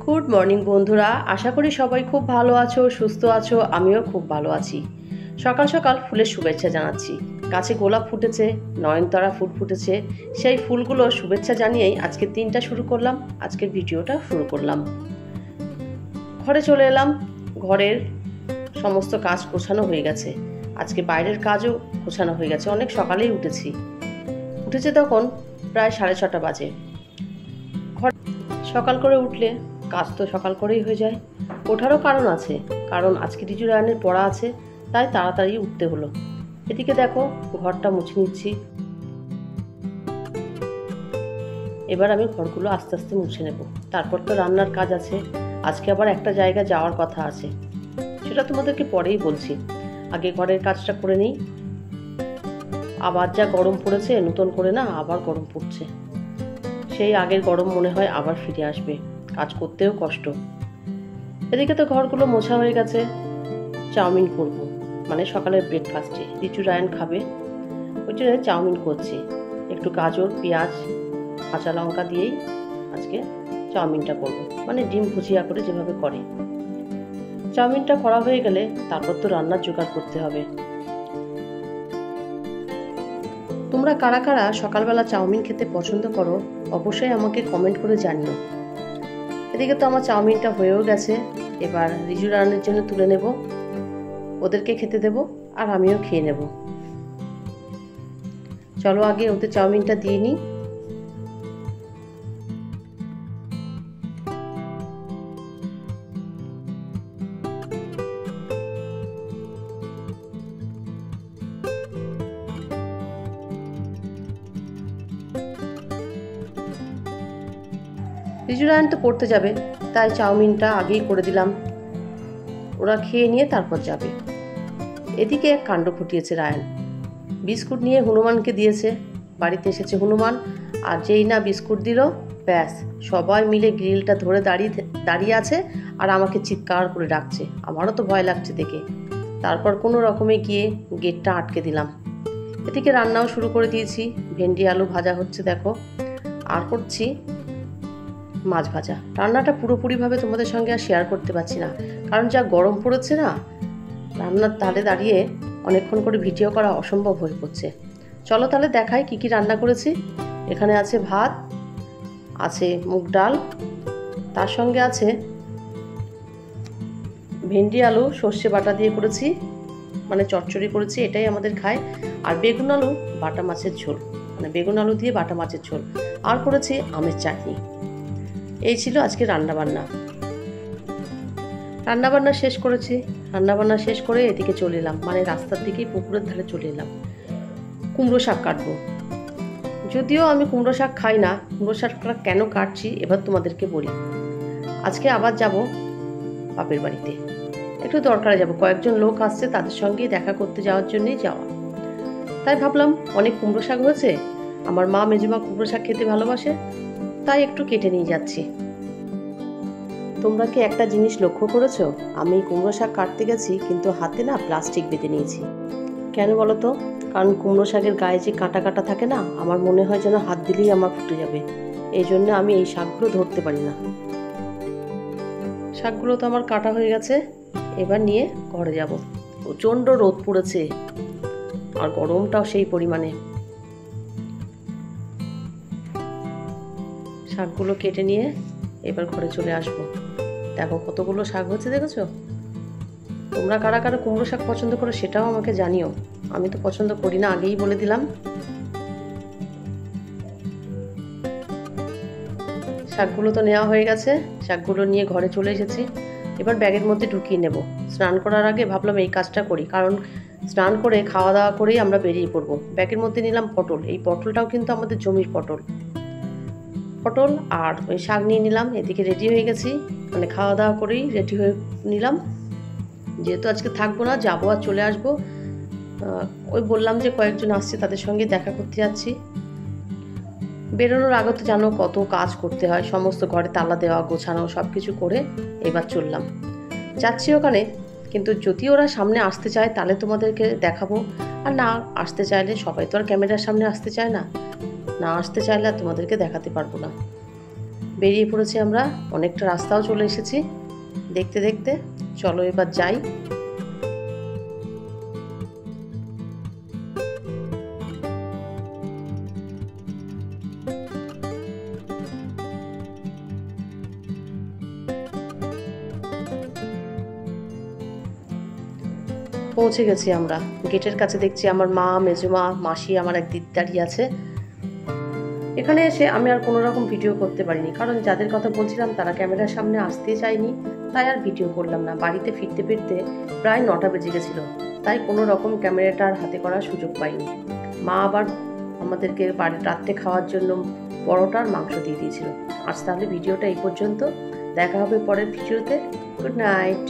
Good morning বন্ধুরা, আশা করি সবাই খুব ভালো আছো, সুস্থ আছো। আমিও খুব ভালো আছি। সকাল সকাল ফুলের শুভেচ্ছা জানাচ্ছি। গাছে গোলাপ ফুটেছে, নয়নতারা ফুল ফুটেছে। সেই ফুলগুলো শুভেচ্ছা জানিয়েই আজকের দিনটা শুরু করলাম, আজকের ভিডিওটা শুরু করলাম। ঘরে চলে এলাম। ঘরের সমস্ত কাজ গোছানো হয়ে গেছে। আজকে বাইরের কাজও গোছানো হয়ে গেছে। অনেক সকালেই উঠেছে তখন প্রায় 6:30 বাজে। সকাল করে উঠলে কাজ তো সকাল করেই হয়ে যায়। ওঠারও কারণ আছে, কারণ আজকে রিজু রায়নের পড়া আছে, তাই তাড়াতাড়ি উঠতে হলো। এদিকে দেখো, ঘরটা মুছে নিচ্ছি। এবার আমি ঘরগুলো আস্তে আস্তে মুছে নেব। তারপর তো রান্নার কাজ আছে। আজকে আবার একটা জায়গায় যাওয়ার কথা আছে, সেটা তোমাদেরকে পরেই বলছি। আগে ঘরের কাজটা করে নিই। আবার যা গরম পড়েছে, নতুন করে না আবার গরম পড়ছে। সেই আগের গরম মনে হয় আবার ফিরে আসবে। কাজ করতেও কষ্ট। এদিকে তো ঘরগুলো মোছা হয়ে গেছে। চাউমিন করব, মানে সকালের ব্রেকফাস্টে রিজু রায়ন খাবে, ওই জন্য চাউমিন করছি। একটু গাজর, পেঁয়াজ, কাঁচা লঙ্কা দিয়েই আজকে চাউমিনটা করব, মানে ডিম ভুজিয়া করে যেভাবে করে। চাউমিনটা করা হয়ে গেলে তারপর তো রান্নার জোগাড় করতে হবে। তোমরা কারা কারা সকালবেলা চাউমিন খেতে পছন্দ করো অবশ্যই আমাকে কমেন্ট করে জানিও। এদিকে তো আমার চাউমিনটা হয়েও গেছে। এবার রিজু রান্নার জন্য তুলে নেব, ওদেরকে খেতে দেব আর আমিও খেয়ে নেব। চলো আগে ওদের চাউমিনটা দিয়ে নিই। রিজু রায়ন তো পড়তে যাবে, তাই চাউমিনটা আগেই করে দিলাম। ওরা খেয়ে নিয়ে তারপর যাবে। এদিকে এক কাণ্ড ঘটিয়েছে রায়ন। বিস্কুট নিয়ে হনুমানকে দিয়েছে। বাড়িতে এসেছে হনুমান, আর যেই না বিস্কুট দিল, ব্যাস সবাই মিলে গ্রিলটা ধরে দাঁড়িয়ে আছে আর আমাকে চিৎকার করে ডাকছে। আমারও তো ভয় লাগছে দেখে। তারপর কোনো রকমে গিয়ে গেটটা আটকে দিলাম। এদিকে রান্নাও শুরু করে দিয়েছি। ভেন্ডি আলু ভাজা হচ্ছে দেখো, আর করছি মাছ ভাজা। রান্নাটা পুরোপুরিভাবে তোমাদের সঙ্গে আর শেয়ার করতে পারছি না, কারণ যা গরম পড়েছে না, রান্নার ধারে দাঁড়িয়ে অনেকক্ষণ করে ভিডিও করা অসম্ভব হয়ে পড়ছে। চলো তাহলে দেখাই কি কি রান্না করেছি। এখানে আছে ভাত, আছে মুগ ডাল, তার সঙ্গে আছে ভেন্ডি আলু সর্ষে বাটা দিয়ে করেছি, মানে চচ্চড়ি করেছি, এটাই আমাদের খায়। আর বেগুন আলু বাটা মাছের ঝোল, মানে বেগুন আলু দিয়ে বাটা মাছের ঝোল, আর করেছি আমের চাটনি। এই ছিল আজকে রান্নাবান্না শেষ করেছি। রান্নাবান্না শেষ করে এদিকে চলে এলাম, মানে রাস্তার দিকেই পুকুরের ধারে চলে এলাম। কুমড়ো শাক কাটবো। যদিও আমি কুমড়ো শাক খাই না, কুমড়ো শাকটা কেন কাটছি এবার তোমাদেরকে বলি। আজকে আবার যাব বাপের বাড়িতে, একটু দরকারে যাব। কয়েকজন লোক আসছে, তাদের সঙ্গে দেখা করতে যাওয়ার জন্যই যাওয়া। তাই ভাবলাম অনেক কুমড়ো শাক হয়েছে, আমার মা মেজমা কুমড়ো শাক খেতে ভালোবাসে, তাই একটু কেটে নিয়ে যাচ্ছি। তোমরা কি একটা জিনিস লক্ষ্য করেছো? আমি কুমড়ো শাক কাটতে গেছি, কিন্তু হাতে না প্লাস্টিক বেঁধে নিয়েছি। কেন বলো তো? কারণ কুমড়ো শাকের গায়ে যে কাঁটা কাঁটা থাকে না, আমার মনে হয় যেন হাত দিলেই আমার ফুটে যাবে। এই জন্য আমি এই শাকগুলো ধরতে পারি না। শাকগুলো তো আমার কাটা হয়ে গেছে। এবার নিয়ে ঘরে যাব। প্রচণ্ড রোদ পড়েছে আর গরমটাও সেই পরিমাণে। শাকগুলো কেটে নিয়ে এবার ঘরে চলে আসবো। দেখো কতগুলো শাক হচ্ছে, দেখেছো? তোমরা কারা কারা কুমড়ো শাক পছন্দ করো সেটাও আমাকে জানিও। আমি তো পছন্দ করি না, আগেই বলে দিলাম। শাকগুলো তো নেওয়া হয়ে গেছে। শাকগুলো নিয়ে ঘরে চলে এসেছি। এবার ব্যাগের মধ্যে ঢুকিয়ে নেব। স্নান করার আগে ভাবলাম এই কাজটা করি, কারণ স্নান করে খাওয়া দাওয়া করেই আমরা বেরিয়ে পড়বো। ব্যাগের মধ্যে নিলাম পটল। এই পটলটাও কিন্তু আমাদের জমির পটল আর ওই শাক নিয়ে নিলাম। এদিকে রেডি হয়ে গেছি, মানে খাওয়া দাওয়া করেই রেডি হয়ে নিলাম। যেহেতু আজকে থাকবো না, যাবো আর চলে আসবো। ওই বললাম যে কয়েকজন আসছে, তাদের সঙ্গে দেখা করতে যাচ্ছি। বেরোনোর আগে তো জানো কত কাজ করতে হয়, সমস্ত ঘরে তালা দেওয়া, গোছানো, সব কিছু করে এবার চললাম, যাচ্ছি ওখানে। কিন্তু যদি ওরা সামনে আসতে চায় তাহলে তোমাদেরকে দেখাবো, আর না আসতে চাইলে, সবাই তো আর ক্যামেরার সামনে আসতে চায় না, না আসতে চাইলে আর তোমাদেরকে দেখাতে পারবো না। বেরিয়ে পড়েছি আমরা, অনেকটা রাস্তাও চলে এসেছি। দেখতে দেখতে চলো এবার যাই। পৌঁছে গেছি আমরা। গেটের কাছে দেখছি আমার মা, মেজমা, মাসি, আমার এক দিদি দাঁড়িয়ে আছে। এখানে এসে আমি আর কোনো রকম ভিডিও করতে পারিনি, কারণ যাদের কথা বলছিলাম তারা ক্যামেরার সামনে আসতে চায়নি, তাই আর ভিডিও করলাম না। বাড়িতে ফিরতে ফিরতে প্রায় 9টা বেজে গেছিলো, তাই কোনো রকম ক্যামেরাটা আর হাতে করার সুযোগ পাইনি। মা আবার আমাদেরকে রাত্রে খাওয়ার জন্য পরোটা আর মাংস দিয়ে দিয়েছিল। আজ তাহলে ভিডিওটা এই পর্যন্ত, দেখা হবে পরের ভিডিওতে। Good night.